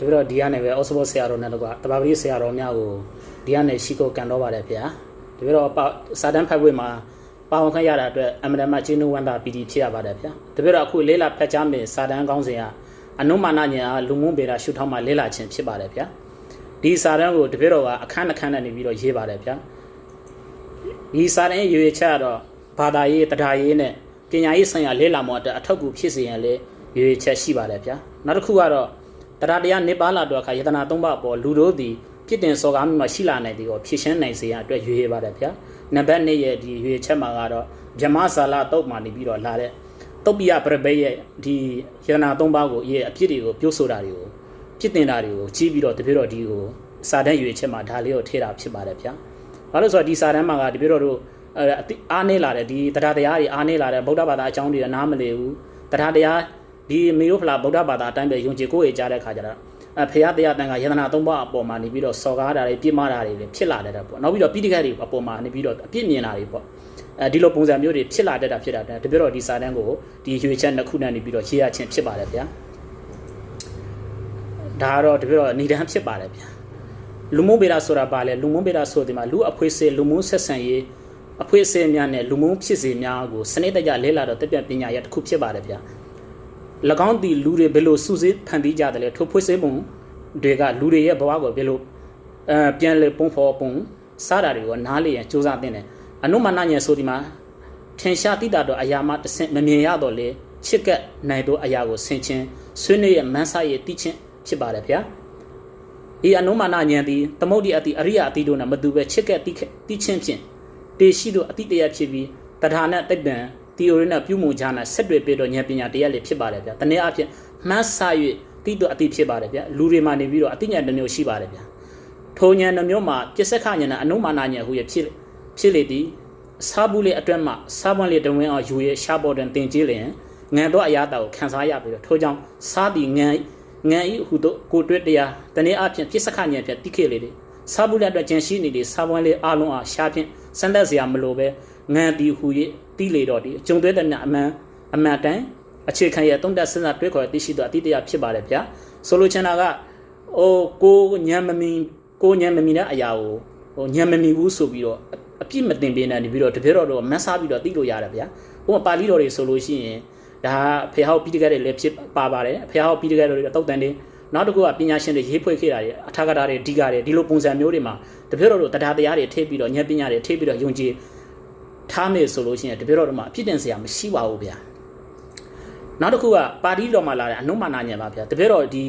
တပြတော့ဒီကနေပဲအော်စဘောဆရာတော်နဲ့တော့တဘာပတိဆရာတော်များကိုဒီကနေရှိကိုကန်တော့ပါတယ်ဗျာတပြတော့စာတန်းဖတ်ဝေမှာပါဝင်ခွင့်ရတာအတွက်အမရမချင်းနုဝန္တာပီတီဖြစ်ရပါတယ်ဗျာတပြတော့အခုလေးလာဖတ်ကြားမယ်စာတန်းကောင်းစဉ်ကအနုမာနညာလူမှုပေတာရှုထောင်းမှာလေးလာခြင်းဖြစ်ပါတယ်ဗျာဒီစာတန်းကိုတပြတော့ကအခန်းအခန်းနဲ့နေပြီးတော့ရေးပါတယ်ဗျာဒီစာတန်းရွေချတော့ဘာသာရေးတရားရေးနဲ့ပညာရေးဆိုင်ရာလေးလာမှုအတွက်အထောက်အကူဖြစ်စေရန်လေရွေချက်ရှိပါတယ်ဗျာနောက်တစ်ခုကတော့တရားတရားနေပါလာတော့အခါယတနာ၃ပါးပေါ်လူတို့သည်ပြစ်တင်စော်ကားမှုမှရှိလာနိုင်သည်ကိုဖြည့်ရှင်းနိုင်စေရန်အတွက်ရွေရပါတယ်ဗျာနံပါတ်2ရဲ့ဒီရွေချက်မှာကတော့ဗြဟ္မဇာလတုတ်မှနေပြီးတော့လာတဲ့တုတ်ပိယပရဘေရဲ့ဒီယတနာ၃ပါးကိုရဲ့အဖြစ်တွေကိုပြောဆိုတာတွေကိုပြစ်တင်တာတွေကိုကြီးပြီးတော့တပြည့်တော့ဒီကိုစာတန်းရွေချက်မှာဒါလေးကိုထည့်တာဖြစ်ပါတယ်ဗျာဘာလို့ဆိုတော့ဒီစာတန်းမှာကတပြည့်တော့တို့အားနေလာတဲ့ဒီတရားတရားတွေအားနေလာတဲ့ဗုဒ္ဓဘာသာအကြောင်းတွေနားမလည်ဘူးတရားတရားဒီမေယိုဖလာဗုဒ္ဓဘာသာအတိုင်းပဲယုံကြည်ကိုယ်ရေးကြတဲ့ခါကျတော့ဖရာတရားတန်ခါယတနာ၃ပါးအပေါ်မှာနေပြီးတော့စော်ကားတာတွေပြစ်မှားတာတွေဖြစ်လာတဲ့ပေါ့နောက်ပြီးတော့ပိဋကတ်တွေအပေါ်မှာနေပြီးတော့အပြစ်မြင်တာတွေပေါ့ဒီလိုပုံစံမျိုးတွေဖြစ်လာတတ်တာဖြစ်တာတပြည့်တော့ဒီစာတန်းကိုဒီရွေချက်နှစ်ခုနဲ့နေပြီးတော့ရေးရခြင်းဖြစ်ပါတယ်ဗျာဒါကတော့တပြည့်တော့ဏိဒန်းဖြစ်ပါတယ်ဗျာလူမှုဗေဒဆိုတာပါလေလူမှုဗေဒဆိုဒီမှာလူအဖွေးစေလူမှုဆက်ဆံရေးအဖွေးစေများနဲ့လူမှုဖြစ်စေများကိုစနစ်တကျလဲလာတော့တက်ပြပညာရတစ်ခုဖြစ်ပါတယ်ဗျာ၎င်းဒီလူတွေဘယ်လိုစုစည်းဖန်တီးကြတယ်လဲထိုဖွေးစေပုံတွေကလူတွေရဲ့ဘဝကိုဘယ်လိုပြန်လဲပုံဖော်ပုံစားတာတွေကိုနားလေရင်စူးစမ်းတင်တယ်အနုမာနဉာဏ်ဆိုဒီမှာထင်ရှားတိတာတော့အရာမှတဆင့်မမြင်ရတော့လေချစ်ကပ်နိုင်တော့အရာကိုဆင်ခြင်းဆွေးနွေးရဲ့မန်းစားရဲ့တိချင်းဖြစ်ပါတယ်ဗျာဒီအနုမာနဉာဏ်ဒီသမုဒ္ဒိအတိအရိယအတိတို့နဲ့မတူပဲချစ်ကပ်တိချင်းဖြင့်တေရှိတို့အတိတရားဖြစ်ပြီးတထာနဲ့တိပ္ပံတီအိုရီနဲ့ပြုမှုခြားနဲ့ဆက်တွေ့ပြီးတော့ဉာဏ်ပညာတရားလေးဖြစ်ပါတယ်ဗျာတနည်းအားဖြင့်မှန်းဆ၍တိတော့အတိဖြစ်ပါတယ်ဗျာလူတွေမှာနေပြီးတော့အတိဉာဏ်တစ်မျိုးရှိပါတယ်ဗျာထိုဉာဏ်တစ်မျိုးမှာပစ္စက္ခဉာဏ်နဲ့အနုမာနဉာဏ်ဟူရဖြစ်လေသည်စားဘူးလေးအတွင်းမှာစားပွင့်လေးတဝင်းအောင်ယူရရှားပေါ်တွင်တင်ကြီးလျင်ငံတော့အရာတာကိုခံစားရပြီးတော့ထိုကြောင့်စားသည်ငံဤဟူသောကိုတွေ့တရားတနည်းအားဖြင့်ပစ္စက္ခဉာဏ်ဖြင့်တိခေလေးစားဘူးလေးအတွက်ကျန်ရှိနေသည့်စားပွင့်လေးအလုံးအားရှားဖြင့်စမ်းသပ်စရာမလိုပဲငံတီဟူ၍တီးလေတော့ဒီကျုံသွဲတဲ့မြအမှန်တန်အခြေခံရတုံးတက်စဉ်းစားတွေးခေါ်သိရှိတော့အတိတရားဖြစ်ပါတယ်ဗျာဆိုလိုချင်တာကကိုညံမမီတဲ့အရာကိုညံမမီဘူးဆိုပြီးတော့အပြစ်မတင်ပေးနေပြီးတော့တပြည့်တော့မန်းစားပြီးတော့သိလို့ရတယ်ဗျာဟိုပါဠိတော်တွေဆိုလို့ရှိရင်ဒါဖေဟောက်ပိဋကတ်တွေလည်းဖြစ်ပါပါတယ်ဖေဟောက်ပိဋကတ်တွေတောက်တန်တွေနောက်တစ်ခုကပညာရှင်တွေရေးဖွဲ့ခဲ့တာတွေအထာဂတာတွေဒီကာတွေဒီလိုပုံစံမျိုးတွေမှာတပြည့်တော့တရားတရားတွေထိပ်ပြီးတော့ဉာဏ်ပညာတွေထိပ်ပြီးတော့ယုံကြည်ထားမယ်ဆိုလို့ရှိရင်တပြည့်တော့မှအဖြစ်တင်စရာမရှိပါဘူးဗျာနောက်တစ်ခုကပါဠိတော်မှာလာတဲ့အနုမာနဉာဏ်ပါဗျာတပြည့်တော့ဒီ